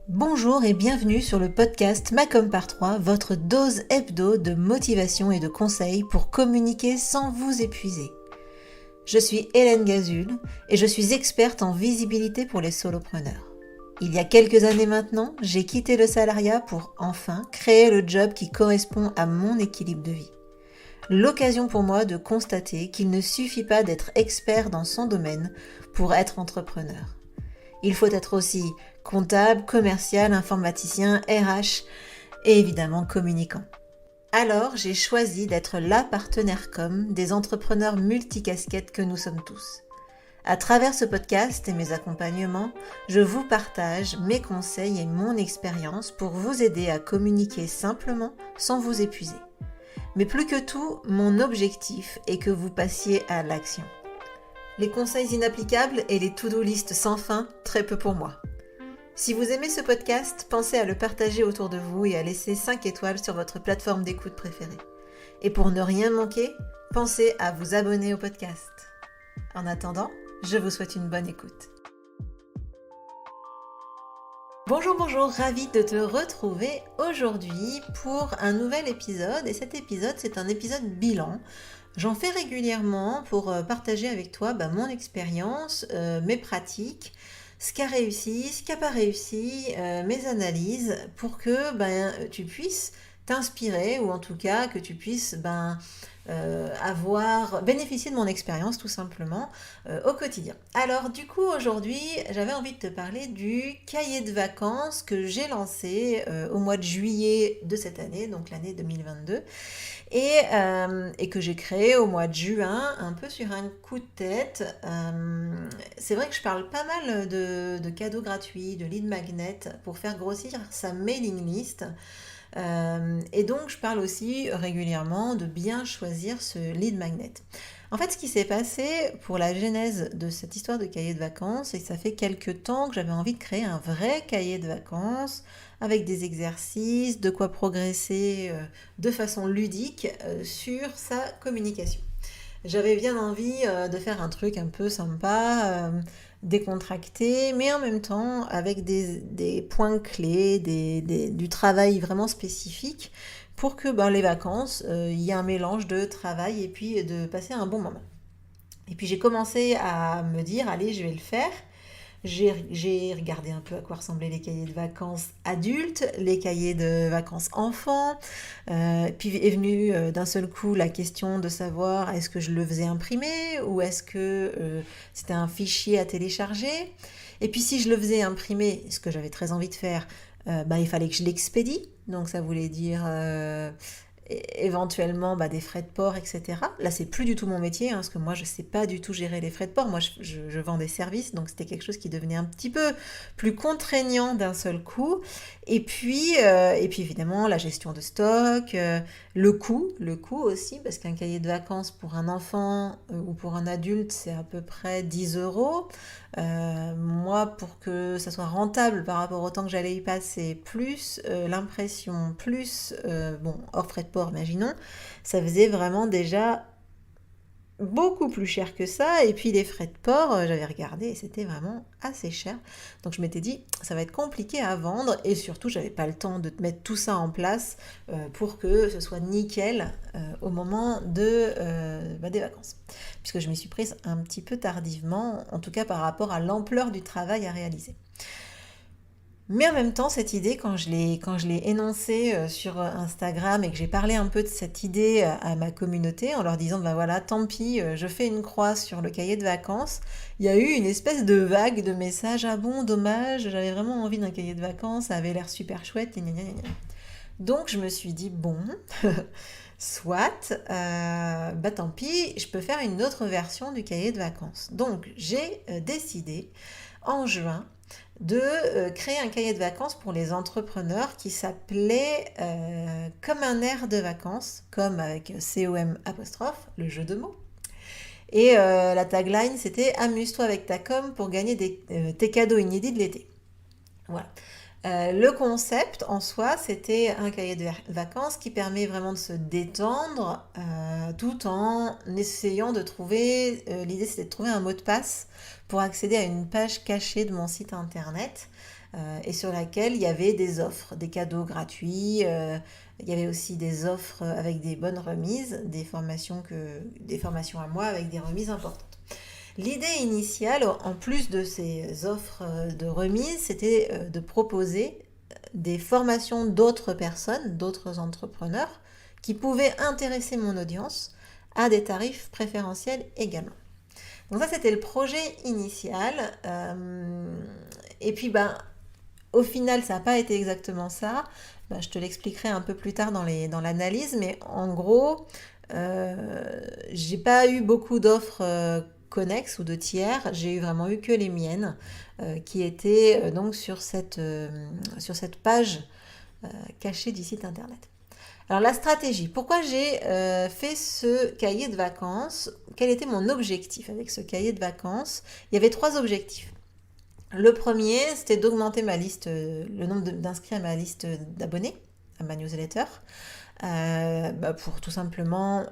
Bonjour et bienvenue sur le podcast Macom par 3, votre dose hebdo de motivation et de conseils pour communiquer sans vous épuiser. Je suis Hélène Gazul et je suis experte en visibilité pour les solopreneurs. Il y a quelques années maintenant, j'ai quitté le salariat pour enfin créer le job qui correspond à mon équilibre de vie. L'occasion pour moi de constater qu'il ne suffit pas d'être expert dans son domaine pour être entrepreneur. Il faut être aussi comptable, commercial, informaticien, RH et évidemment communicant. Alors, j'ai choisi d'être la partenaire com des entrepreneurs multicasquettes que nous sommes tous. À travers ce podcast et mes accompagnements, je vous partage mes conseils et mon expérience pour vous aider à communiquer simplement sans vous épuiser. Mais plus que tout, mon objectif est que vous passiez à l'action. Les conseils inapplicables et les to-do list sans fin, très peu pour moi. Si vous aimez ce podcast, pensez à le partager autour de vous et à laisser 5 étoiles sur votre plateforme d'écoute préférée. Et pour ne rien manquer, pensez à vous abonner au podcast. En attendant, je vous souhaite une bonne écoute. Bonjour, ravie de te retrouver aujourd'hui pour un nouvel épisode. Et cet épisode, c'est un épisode bilan. J'en fais régulièrement pour partager avec toi mon expérience, mes pratiques, ce qui a réussi, ce qui n'a pas réussi, mes analyses pour que tu puisses t'inspirer ou en tout cas que tu puisses bénéficier de mon expérience tout simplement au quotidien. Alors du coup aujourd'hui j'avais envie de te parler du cahier de vacances que j'ai lancé au mois de juillet de cette année, donc l'année 2022 et que j'ai créé au mois de juin un peu sur un coup de tête. C'est vrai que je parle pas mal de cadeaux gratuits, de lead magnet pour faire grossir sa mailing list. Et donc je parle aussi régulièrement de bien choisir ce lead magnet. En fait, ce qui s'est passé pour la genèse de cette histoire de cahier de vacances, c'est que ça fait quelques temps que j'avais envie de créer un vrai cahier de vacances avec des exercices, de quoi progresser de façon ludique sur sa communication. J'avais bien envie de faire un truc un peu sympa, décontracté, mais en même temps avec des points clés, du travail vraiment spécifique pour que les vacances, il y ait un mélange de travail et puis de passer un bon moment. Et puis j'ai commencé à me dire, allez, je vais le faire. J'ai regardé un peu à quoi ressemblaient les cahiers de vacances adultes, les cahiers de vacances enfants. Puis est venue d'un seul coup la question de savoir est-ce que je le faisais imprimer ou est-ce que c'était un fichier à télécharger. Et puis si je le faisais imprimer, ce que j'avais très envie de faire, il fallait que je l'expédie. Donc ça voulait dire éventuellement des frais de port, etc. Là, c'est plus du tout mon métier, parce que moi, je ne sais pas du tout gérer les frais de port. Moi, je vends des services, donc c'était quelque chose qui devenait un petit peu plus contraignant d'un seul coup. Et puis évidemment, la gestion de stock, le coût aussi, parce qu'un cahier de vacances pour un enfant ou pour un adulte, c'est à peu près 10 euros. Moi, pour que ça soit rentable par rapport au temps que j'allais y passer, plus l'impression, plus, hors frais de port, imaginons, ça faisait vraiment déjà beaucoup plus cher que ça. Et puis les frais de port, j'avais regardé et c'était vraiment assez cher. Donc je m'étais dit, ça va être compliqué à vendre et surtout, j'avais pas le temps de mettre tout ça en place pour que ce soit nickel au moment des vacances. Puisque je m'y suis prise un petit peu tardivement, en tout cas par rapport à l'ampleur du travail à réaliser. Mais en même temps, cette idée, quand je l'ai énoncée sur Instagram et que j'ai parlé un peu de cette idée à ma communauté en leur disant, voilà, tant pis, je fais une croix sur le cahier de vacances, il y a eu une espèce de vague de messages, ah bon, dommage, j'avais vraiment envie d'un cahier de vacances, ça avait l'air super chouette, gna gna gna gna. Donc je me suis dit, bon, soit, tant pis, je peux faire une autre version du cahier de vacances. Donc j'ai décidé en juin de créer un cahier de vacances pour les entrepreneurs qui s'appelait Comme un air de vacances, comme avec COM apostrophe, le jeu de mots. Et la tagline, c'était « Amuse-toi avec ta com pour gagner tes cadeaux inédits de l'été ». Voilà. Le concept en soi, c'était un cahier de vacances qui permet vraiment de se détendre tout en essayant de trouver, l'idée c'était de trouver un mot de passe pour accéder à une page cachée de mon site internet et sur laquelle il y avait des offres, des cadeaux gratuits, il y avait aussi des offres avec des bonnes remises, des formations à moi avec des remises importantes. L'idée initiale, en plus de ces offres de remise, c'était de proposer des formations d'autres personnes, d'autres entrepreneurs, qui pouvaient intéresser mon audience à des tarifs préférentiels également. Donc ça, c'était le projet initial. Et puis, au final, ça n'a pas été exactement ça. Je te l'expliquerai un peu plus tard dans l'analyse, mais en gros, j'ai pas eu beaucoup d'offres connexes ou de tiers, j'ai vraiment eu que les miennes qui étaient donc sur cette page cachée du site internet. Alors la stratégie, pourquoi j'ai fait ce cahier de vacances? Quel était mon objectif avec ce cahier de vacances? Il y avait 3 objectifs. Le premier, c'était d'augmenter ma liste, le nombre d'inscrits à ma liste d'abonnés, à ma newsletter. Pour tout simplement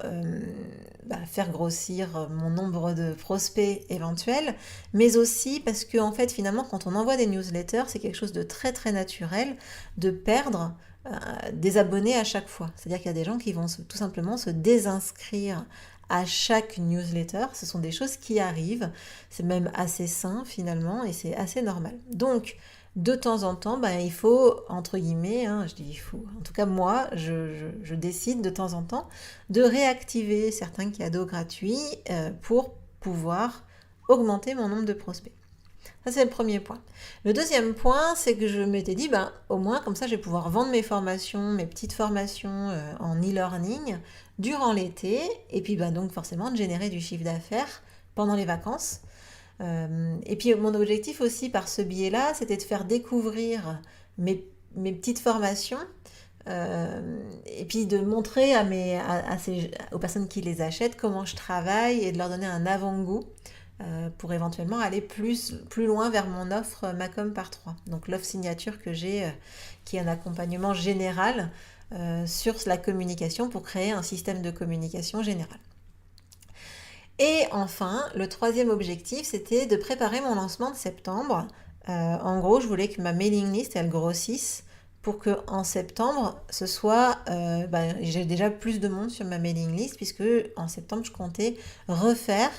faire grossir mon nombre de prospects éventuels, mais aussi parce que en fait finalement quand on envoie des newsletters, c'est quelque chose de très très naturel de perdre des abonnés à chaque fois. C'est-à-dire qu'il y a des gens qui vont tout simplement se désinscrire à chaque newsletter. Ce sont des choses qui arrivent, c'est même assez sain finalement et c'est assez normal. Donc de temps en temps, il faut, entre guillemets, je dis il faut, en tout cas moi, je décide de temps en temps de réactiver certains cadeaux gratuits pour pouvoir augmenter mon nombre de prospects. Ça, c'est le premier point. Le deuxième point, c'est que je m'étais dit, au moins, comme ça, je vais pouvoir vendre mes formations, mes petites formations en e-learning durant l'été, et puis donc forcément de générer du chiffre d'affaires pendant les vacances. Et puis mon objectif aussi par ce biais-là, c'était de faire découvrir mes petites formations et puis de montrer aux personnes qui les achètent comment je travaille et de leur donner un avant-goût pour éventuellement aller plus loin vers mon offre Macom par 3. Donc l'offre signature que j'ai qui est un accompagnement général sur la communication pour créer un système de communication général. Et enfin, le troisième objectif, c'était de préparer mon lancement de septembre. En gros, je voulais que ma mailing list, elle grossisse pour qu'en septembre, ce soit... j'ai déjà plus de monde sur ma mailing list puisque en septembre, je comptais refaire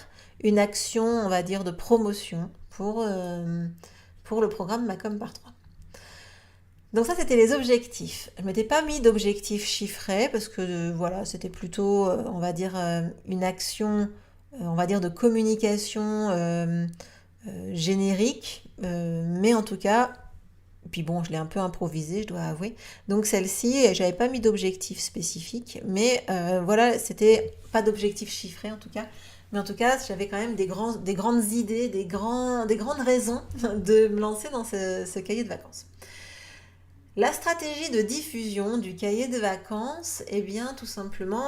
une action, on va dire, de promotion pour le programme Macom par 3. Donc ça, c'était les objectifs. Je ne m'étais pas mis d'objectifs chiffrés parce que voilà, c'était plutôt, on va dire, une action, on va dire, de communication générique. Mais en tout cas, puis bon, je l'ai un peu improvisé, je dois avouer. Donc celle-ci, j'avais pas mis d'objectifs spécifiques. Mais voilà, c'était pas d'objectifs chiffrés en tout cas. Mais en tout cas, j'avais quand même des grandes idées, des grandes raisons de me lancer dans ce cahier de vacances. La stratégie de diffusion du cahier de vacances, eh bien tout simplement,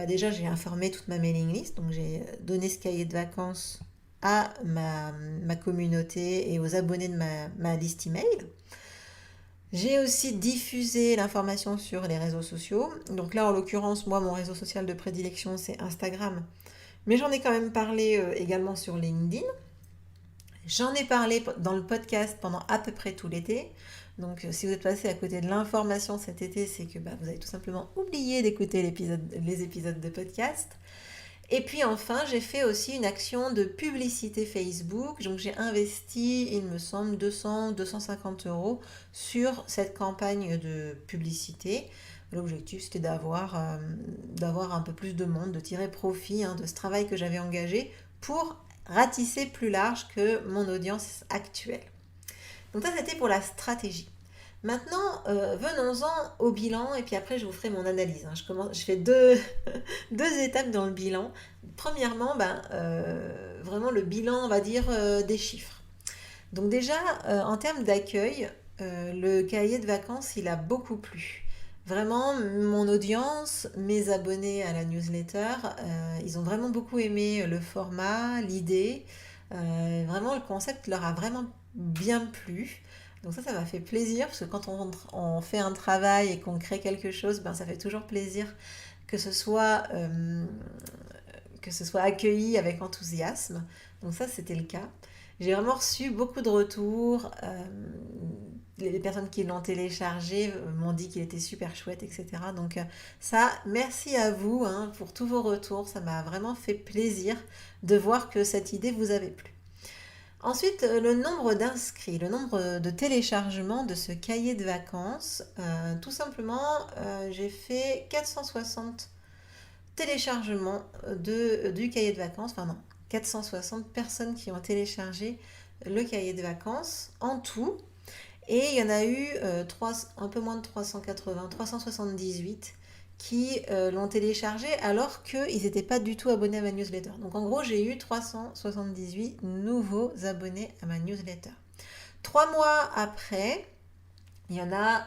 déjà j'ai informé toute ma mailing list, donc j'ai donné ce cahier de vacances à ma communauté et aux abonnés de ma liste email. J'ai aussi diffusé l'information sur les réseaux sociaux. Donc là, en l'occurrence, moi, mon réseau social de prédilection, c'est Instagram. Mais j'en ai quand même parlé également sur LinkedIn. J'en ai parlé dans le podcast pendant à peu près tout l'été. Donc si vous êtes passé à côté de l'information cet été, c'est que vous avez tout simplement oublié d'écouter les épisodes de podcast. Et puis enfin, j'ai fait aussi une action de publicité Facebook. Donc j'ai investi, il me semble, 200-250 € sur cette campagne de publicité. L'objectif, c'était d'avoir un peu plus de monde, de tirer profit de ce travail que j'avais engagé pour ratisser plus large que mon audience actuelle. Donc ça, c'était pour la stratégie. Maintenant, venons-en au bilan et puis après, je vous ferai mon analyse. Je fais deux étapes dans le bilan. Premièrement, vraiment le bilan, on va dire, des chiffres. Donc déjà, en termes d'accueil, le cahier de vacances, il a beaucoup plu. Vraiment, mon audience, mes abonnés à la newsletter, ils ont vraiment beaucoup aimé le format, l'idée. Vraiment, le concept leur a vraiment bien plu. Donc ça m'a fait plaisir parce que quand on fait un travail et qu'on crée quelque chose, ben ça fait toujours plaisir que ce soit, euh, que ce soit accueilli avec enthousiasme. Donc ça, c'était le cas. J'ai vraiment reçu beaucoup de retours. Les personnes qui l'ont téléchargé m'ont dit qu'il était super chouette, etc. Donc ça, merci à vous hein, pour tous vos retours. Ça m'a vraiment fait plaisir de voir que cette idée vous avait plu. Ensuite, le nombre d'inscrits, le nombre de téléchargements de ce cahier de vacances. Tout simplement, j'ai fait 460 téléchargements du cahier de vacances. Enfin non, 460 personnes qui ont téléchargé le cahier de vacances en tout. Et il y en a eu un peu moins de 380, 378 qui l'ont téléchargé alors qu'ils n'étaient pas du tout abonnés à ma newsletter. Donc en gros, j'ai eu 378 nouveaux abonnés à ma newsletter. 3 mois après, il y en a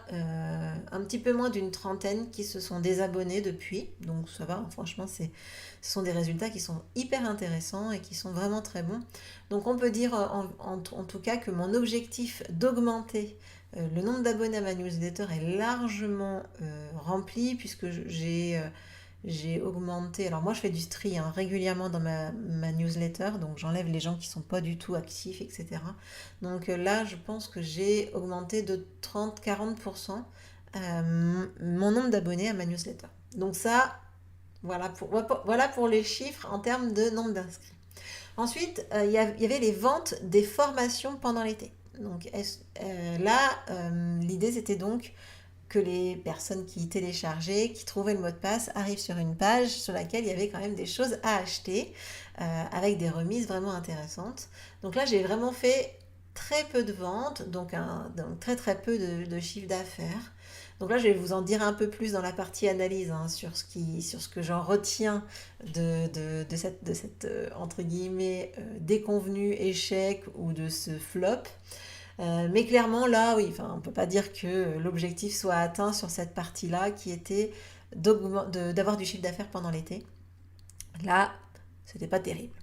un petit peu moins d'une trentaine qui se sont désabonnés depuis. Donc ça va, franchement, ce sont des résultats qui sont hyper intéressants et qui sont vraiment très bons. Donc on peut dire en tout cas que mon objectif d'augmenter le nombre d'abonnés à ma newsletter est largement rempli puisque j'ai augmenté. Alors moi je fais du tri hein, régulièrement dans ma newsletter, donc j'enlève les gens qui sont pas du tout actifs, etc. Donc là je pense que j'ai augmenté de 30-40% mon nombre d'abonnés à ma newsletter. Donc ça, voilà pour les chiffres en termes de nombre d'inscrits. Ensuite, il y avait les ventes des formations pendant l'été. Donc là, l'idée c'était donc que les personnes qui téléchargeaient, qui trouvaient le mot de passe, arrivent sur une page sur laquelle il y avait quand même des choses à acheter, avec des remises vraiment intéressantes. Donc là, j'ai vraiment fait très peu de ventes, donc très très peu de chiffre d'affaires. Donc là, je vais vous en dire un peu plus dans la partie analyse hein, sur ce que j'en retiens de cette entre guillemets, déconvenu échec ou de ce flop. Mais clairement, là, oui, enfin, on ne peut pas dire que l'objectif soit atteint sur cette partie-là qui était d'avoir du chiffre d'affaires pendant l'été. Là, c'était pas terrible.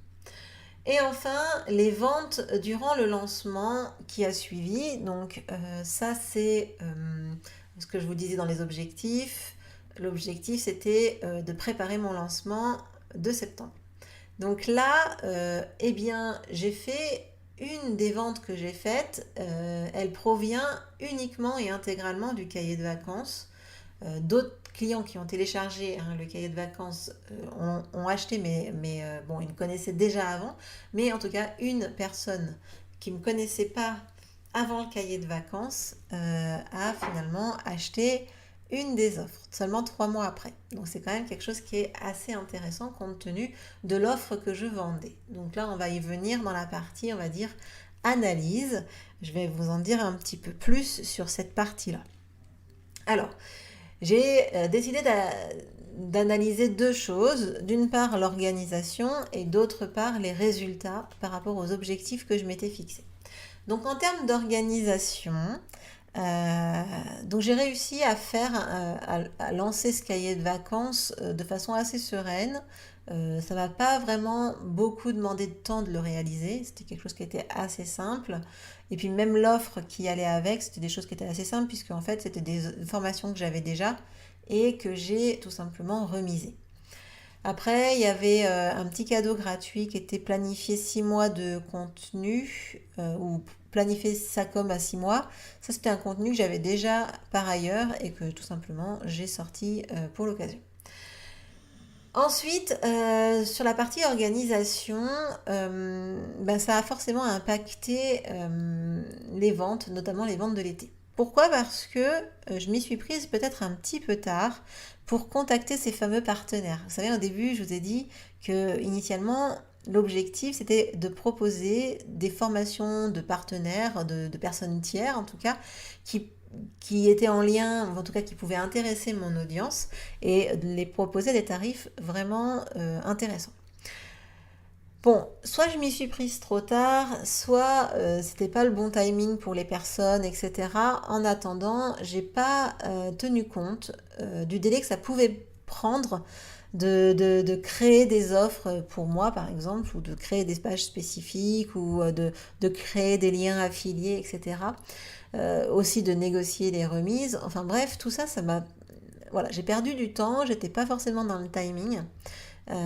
Et enfin, les ventes durant le lancement qui a suivi. Donc, ça, c'est ce que je vous disais dans les objectifs. L'objectif, c'était de préparer mon lancement de septembre. Donc là, eh bien, j'ai fait une des ventes que j'ai faites, elle provient uniquement et intégralement du cahier de vacances. D'autres clients qui ont téléchargé hein, le cahier de vacances ont acheté, mais bon, ils me connaissaient déjà avant. Mais en tout cas, une personne qui ne me connaissait pas avant le cahier de vacances a finalement acheté une des offres, seulement 3 mois après. Donc c'est quand même quelque chose qui est assez intéressant compte tenu de l'offre que je vendais. Donc là, on va y venir dans la partie, on va dire, analyse. Je vais vous en dire un petit peu plus sur cette partie-là. Alors, j'ai décidé d'analyser deux choses. D'une part, l'organisation et d'autre part, les résultats par rapport aux objectifs que je m'étais fixés. Donc en termes d'organisation, donc j'ai réussi à lancer ce cahier de vacances de façon assez sereine. Ça m'a pas vraiment beaucoup demandé de temps de le réaliser. C'était quelque chose qui était assez simple. Et puis même l'offre qui allait avec, c'était des choses qui étaient assez simples puisque en fait c'était des formations que j'avais déjà et que j'ai tout simplement remisées. Après, il y avait un petit cadeau gratuit qui était planifié 6 mois de contenu ou planifier sa com à 6 mois. Ça, c'était un contenu que j'avais déjà par ailleurs et que tout simplement j'ai sorti pour l'occasion. Ensuite, sur la partie organisation, ça a forcément impacté les ventes, notamment les ventes de l'été. Pourquoi? Parce que je m'y suis prise peut-être un petit peu tard pour contacter ces fameux partenaires. Vous savez, au début, je vous ai dit que initialement, l'objectif, c'était de proposer des formations de partenaires, de personnes tiers en tout cas, qui étaient en lien, ou en tout cas qui pouvaient intéresser mon audience et de les proposer des tarifs vraiment intéressants. Bon, soit je m'y suis prise trop tard, soit c'était pas le bon timing pour les personnes, etc. En attendant, j'ai pas tenu compte du délai que ça pouvait prendre de créer des offres pour moi, par exemple, ou de créer des pages spécifiques, ou de créer des liens affiliés, etc. Aussi de négocier les remises. Enfin bref, tout ça, ça m'a... Voilà, j'ai perdu du temps, j'étais pas forcément dans le timing.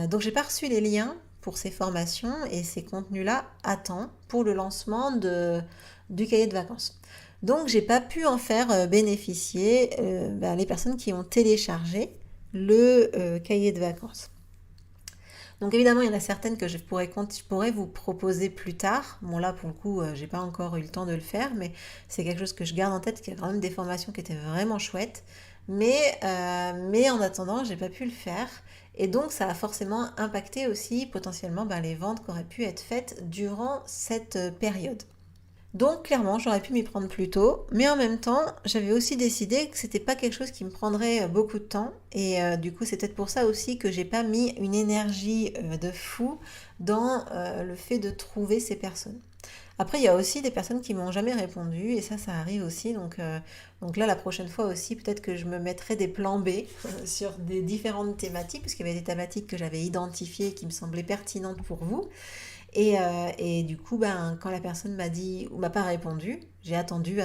Donc j'ai pas reçu les liens pour ces formations et ces contenus-là à temps pour le lancement du cahier de vacances. Donc j'ai pas pu en faire bénéficier les personnes qui ont téléchargé le cahier de vacances. Donc évidemment, il y en a certaines que je pourrais vous proposer plus tard. Bon là, pour le coup, j'ai pas encore eu le temps de le faire, mais c'est quelque chose que je garde en tête, qu'il y a quand même des formations qui étaient vraiment chouettes. Mais en attendant, j'ai pas pu le faire. Et donc, ça a forcément impacté aussi potentiellement les ventes qui auraient pu être faites durant cette période. Donc clairement, j'aurais pu m'y prendre plus tôt, mais en même temps, j'avais aussi décidé que c'était pas quelque chose qui me prendrait beaucoup de temps, et du coup, c'est peut-être pour ça aussi que j'ai pas mis une énergie de fou dans le fait de trouver ces personnes. Après, il y a aussi des personnes qui m'ont jamais répondu, et ça arrive aussi. Donc là, la prochaine fois aussi, peut-être que je me mettrai des plans B sur des différentes thématiques, parce qu'il y avait des thématiques que j'avais identifiées qui me semblaient pertinentes pour vous. Et du coup, quand la personne m'a dit ou m'a pas répondu, j'ai attendu,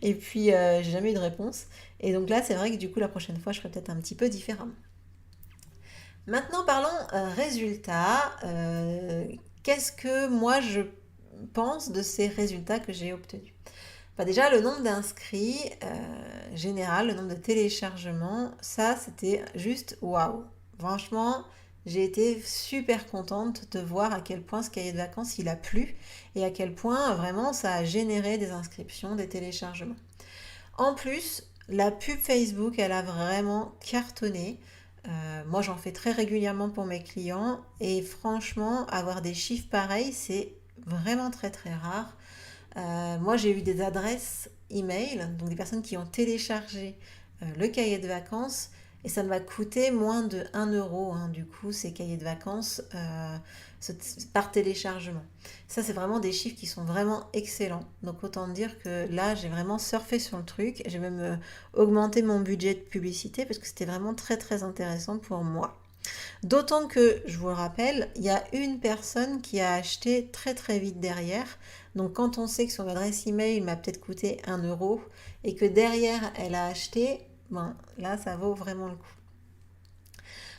et puis j'ai jamais eu de réponse. Et donc là, c'est vrai que du coup, la prochaine fois, je ferai peut-être un petit peu différemment. Maintenant, parlons résultats. Qu'est-ce que moi je pense de ces résultats que j'ai obtenus? Déjà, le nombre d'inscrits général, le nombre de téléchargements, ça, c'était juste waouh. Franchement, j'ai été super contente de voir à quel point ce cahier de vacances, il a plu et à quel point vraiment ça a généré des inscriptions, des téléchargements. En plus, la pub Facebook, elle a vraiment cartonné. Moi, j'en fais très régulièrement pour mes clients et franchement, avoir des chiffres pareils, c'est vraiment très très rare. Moi, j'ai eu des adresses email, donc des personnes qui ont téléchargé le cahier de vacances, et ça m'a coûté moins de 1 euro, hein, du coup, ces cahiers de vacances par téléchargement. Ça, c'est vraiment des chiffres qui sont vraiment excellents. Donc, autant dire que là, j'ai vraiment surfé sur le truc. J'ai même augmenté mon budget de publicité parce que c'était vraiment très, très intéressant pour moi. D'autant que, je vous le rappelle, il y a une personne qui a acheté très très vite derrière. Donc quand on sait que son adresse email m'a peut-être coûté 1 euro et que derrière elle a acheté, là ça vaut vraiment le coup.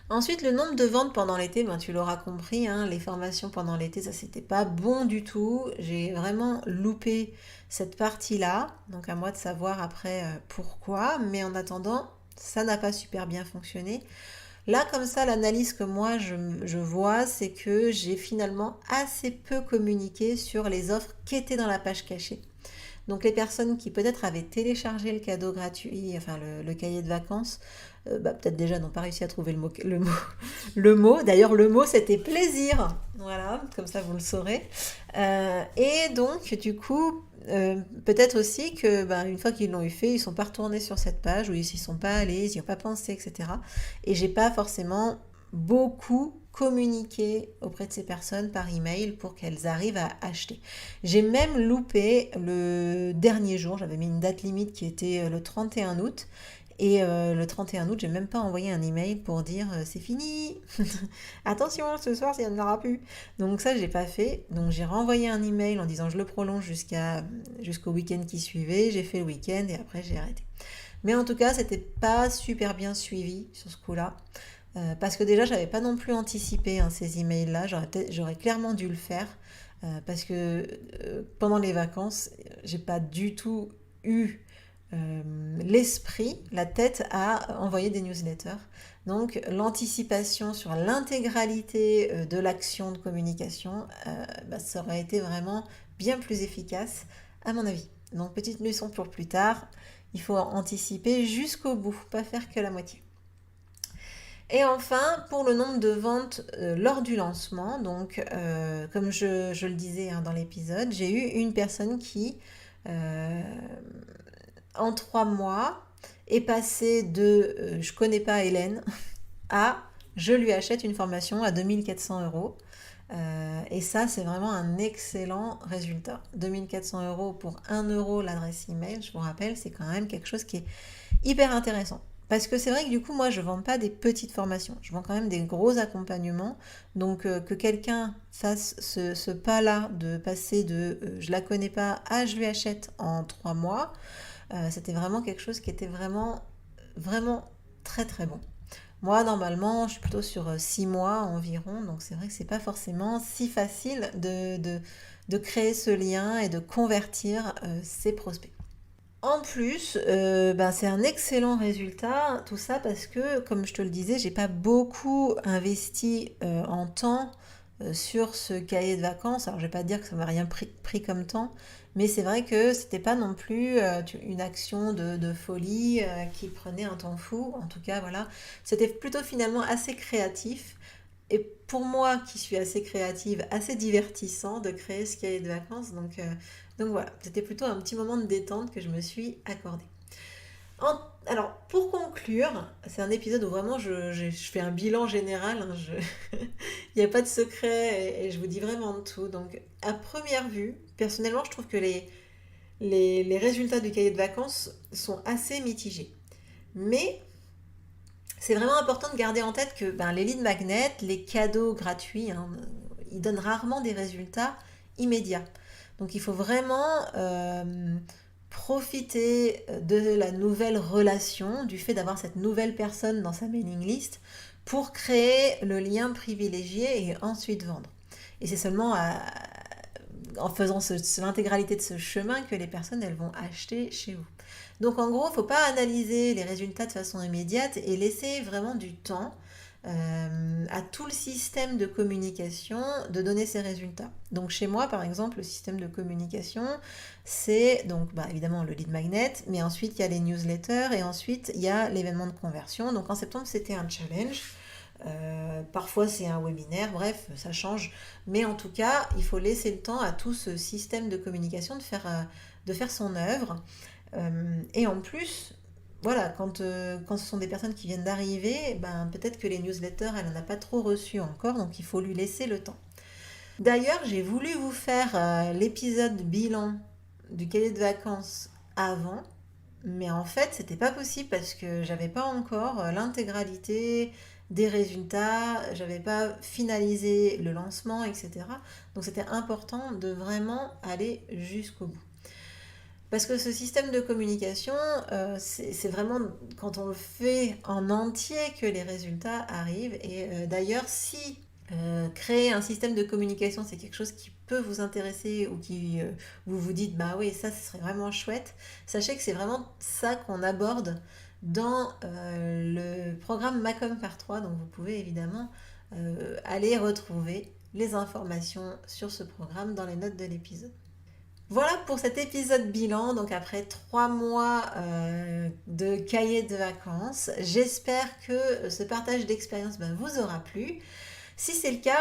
Ensuite, le nombre de ventes pendant l'été, tu l'auras compris, hein, les formations pendant l'été, ça c'était pas bon du tout. J'ai vraiment loupé cette partie-là. Donc à moi de savoir après pourquoi. Mais en attendant, ça n'a pas super bien fonctionné. Là, comme ça, l'analyse que moi je vois, c'est que j'ai finalement assez peu communiqué sur les offres qui étaient dans la page cachée. Donc les personnes qui peut-être avaient téléchargé le cadeau gratuit, enfin le cahier de vacances, peut-être déjà n'ont pas réussi à trouver le mot. D'ailleurs, le mot, c'était plaisir. Voilà, comme ça vous le saurez. Et donc, du coup, peut-être aussi que une fois qu'ils l'ont eu fait, ils sont pas retournés sur cette page ou ils s'y sont pas allés, ils n'y ont pas pensé, etc. Et j'ai pas forcément beaucoup communiqué auprès de ces personnes par email pour qu'elles arrivent à acheter. J'ai même loupé le dernier jour, j'avais mis une date limite qui était le 31 août. Et le 31 août, j'ai même pas envoyé un email pour dire c'est fini, attention, ce soir, il n'y en aura plus. Donc ça, j'ai pas fait. Donc j'ai renvoyé un email en disant je le prolonge jusqu'au week-end qui suivait. J'ai fait le week-end et après j'ai arrêté. Mais en tout cas, c'était pas super bien suivi sur ce coup-là. Parce que déjà, j'avais pas non plus anticipé ces emails-là. J'aurais clairement dû le faire. Parce que pendant les vacances, j'ai pas du tout eu l'esprit, la tête à envoyer des newsletters. Donc l'anticipation sur l'intégralité de l'action de communication, ça aurait été vraiment bien plus efficace à mon avis. Donc petite leçon pour plus tard, il faut anticiper jusqu'au bout, pas faire que la moitié. Et enfin, pour le nombre de ventes lors du lancement, donc comme je le disais dans l'épisode, j'ai eu une personne qui en 3 mois est passé de je connais pas Hélène à je lui achète une formation à 2400 euros. Et ça, c'est vraiment un excellent résultat. 2400 euros pour 1 euro l'adresse email, je vous rappelle, c'est quand même quelque chose qui est hyper intéressant. Parce que c'est vrai que du coup, moi, je vends pas des petites formations. Je vends quand même des gros accompagnements. Donc, que quelqu'un fasse ce pas-là de passer de je la connais pas à je lui achète en 3 mois, c'était vraiment quelque chose qui était vraiment, vraiment très très bon. Moi, normalement, je suis plutôt sur 6 mois environ. Donc, c'est vrai que c'est pas forcément si facile de créer ce lien et de convertir ses prospects. En plus, ben, c'est un excellent résultat, tout ça parce que, comme je te le disais, j'ai pas beaucoup investi en temps sur ce cahier de vacances. Alors, je vais pas dire que ça m'a rien pris comme temps, mais c'est vrai que c'était pas non plus une action de folie qui prenait un temps fou. En tout cas, voilà, c'était plutôt finalement assez créatif. Et pour moi, qui suis assez créative, assez divertissant de créer ce cahier de vacances. Donc voilà, c'était plutôt un petit moment de détente que je me suis accordé. Alors, pour conclure, c'est un épisode où vraiment je fais un bilan général. Hein, il n'y a pas de secret et je vous dis vraiment tout. Donc, à première vue, personnellement, je trouve que les résultats du cahier de vacances sont assez mitigés. Mais c'est vraiment important de garder en tête que ben, les lead magnets, les cadeaux gratuits, hein, ils donnent rarement des résultats immédiats. Donc il faut vraiment profiter de la nouvelle relation, du fait d'avoir cette nouvelle personne dans sa mailing list pour créer le lien privilégié et ensuite vendre. Et c'est seulement en faisant l'intégralité de ce chemin que les personnes elles vont acheter chez vous. Donc en gros, il ne faut pas analyser les résultats de façon immédiate et laisser vraiment du temps à tout le système de communication de donner ses résultats. Donc chez moi, par exemple, le système de communication, c'est donc bah, évidemment le lead magnet, mais ensuite il y a les newsletters et ensuite il y a l'événement de conversion. Donc en septembre, c'était un challenge. Parfois c'est un webinaire, bref, ça change. Mais en tout cas, il faut laisser le temps à tout ce système de communication de faire son œuvre. Et en plus, voilà, quand ce sont des personnes qui viennent d'arriver, ben, peut-être que les newsletters, elle n'en a pas trop reçu encore, donc il faut lui laisser le temps. D'ailleurs, j'ai voulu vous faire l'épisode bilan du cahier de vacances avant, mais en fait, c'était pas possible parce que j'avais pas encore l'intégralité des résultats, j'avais pas finalisé le lancement, etc. Donc c'était important de vraiment aller jusqu'au bout. Parce que ce système de communication, c'est vraiment quand on le fait en entier que les résultats arrivent. Et d'ailleurs, si créer un système de communication, c'est quelque chose qui peut vous intéresser ou qui vous vous dites, bah oui, ça, ce serait vraiment chouette, sachez que c'est vraiment ça qu'on aborde dans le programme Macom par 3. Donc vous pouvez évidemment aller retrouver les informations sur ce programme dans les notes de l'épisode. Voilà pour cet épisode bilan, donc après 3 mois de cahier de vacances. J'espère que ce partage d'expérience vous aura plu. Si c'est le cas,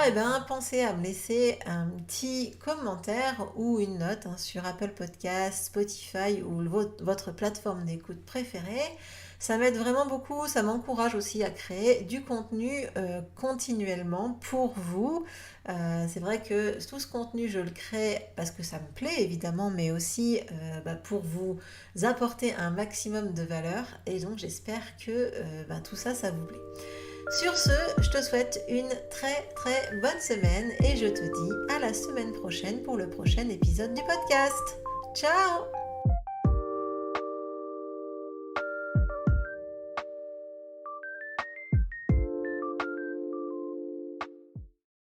pensez à me laisser un petit commentaire ou une note sur Apple Podcast, Spotify ou votre plateforme d'écoute préférée. Ça m'aide vraiment beaucoup, ça m'encourage aussi à créer du contenu continuellement pour vous. C'est vrai que tout ce contenu, je le crée parce que ça me plaît évidemment, mais aussi pour vous apporter un maximum de valeur. Et donc j'espère que tout ça, ça vous plaît. Sur ce, je te souhaite une très très bonne semaine et je te dis à la semaine prochaine pour le prochain épisode du podcast. Ciao!